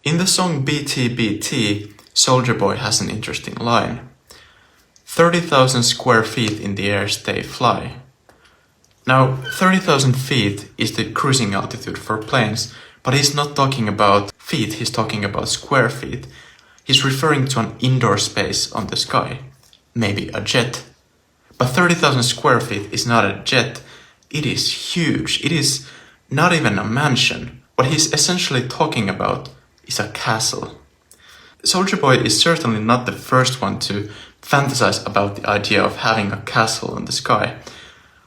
In the song BTBT, Soulja Boy has an interesting line. 30,000 square feet in the air stay fly. Now, 30,000 feet is the cruising altitude for planes, but he's not talking about feet, he's talking about square feet. He's referring to an indoor space on the sky, maybe a jet. But 30,000 square feet is not a jet, it is huge, it is not even a mansion. What he's essentially talking about is a castle. Soulja Boy is certainly not the first one to fantasize about the idea of having a castle in the sky.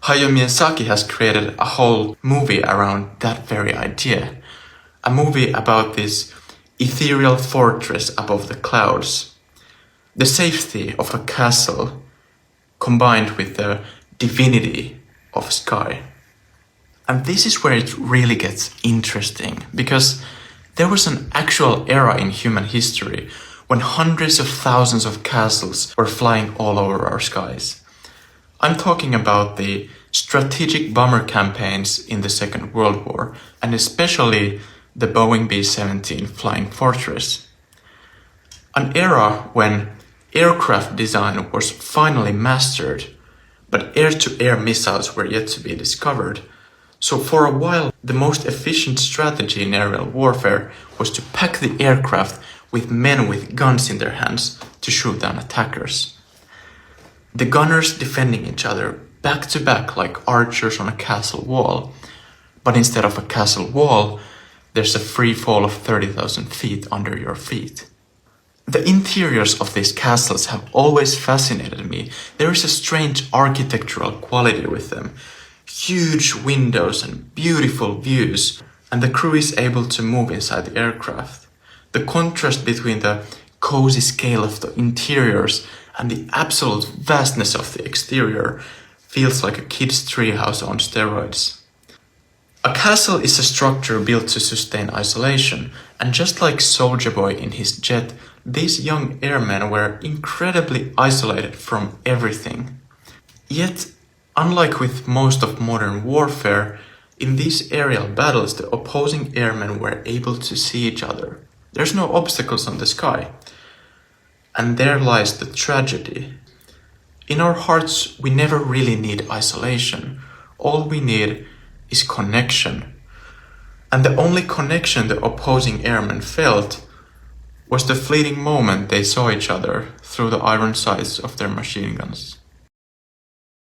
Hayao Miyazaki has created a whole movie around that very idea. A movie about this ethereal fortress above the clouds. The safety of a castle combined with the divinity of sky. And this is where it really gets interesting, because there was an actual era in human history when hundreds of thousands of castles were flying all over our skies. I'm talking about the strategic bomber campaigns in the Second World War, and especially the Boeing B-17 flying fortress. An era when aircraft design was finally mastered, but air-to-air missiles were yet to be discovered. So for a while, the most efficient strategy in aerial warfare was to pack the aircraft with men with guns in their hands to shoot down attackers. The gunners defending each other back to back like archers on a castle wall. But instead of a castle wall, there's a free fall of 30,000 feet under your feet. The interiors of these castles have always fascinated me. There is a strange architectural quality with them. Huge windows and beautiful views, and the crew is able to move inside the aircraft. The contrast between the cozy scale of the interiors and the absolute vastness of the exterior feels like a kid's treehouse on steroids. A castle is a structure built to sustain isolation, and just like Soulja Boy in his jet, these young airmen were incredibly isolated from everything. Yet, unlike with most of modern warfare, in these aerial battles the opposing airmen were able to see each other. There's no obstacles on the sky. And there lies the tragedy. In our hearts, we never really need isolation. All we need is connection. And the only connection the opposing airmen felt was the fleeting moment they saw each other through the iron sights of their machine guns.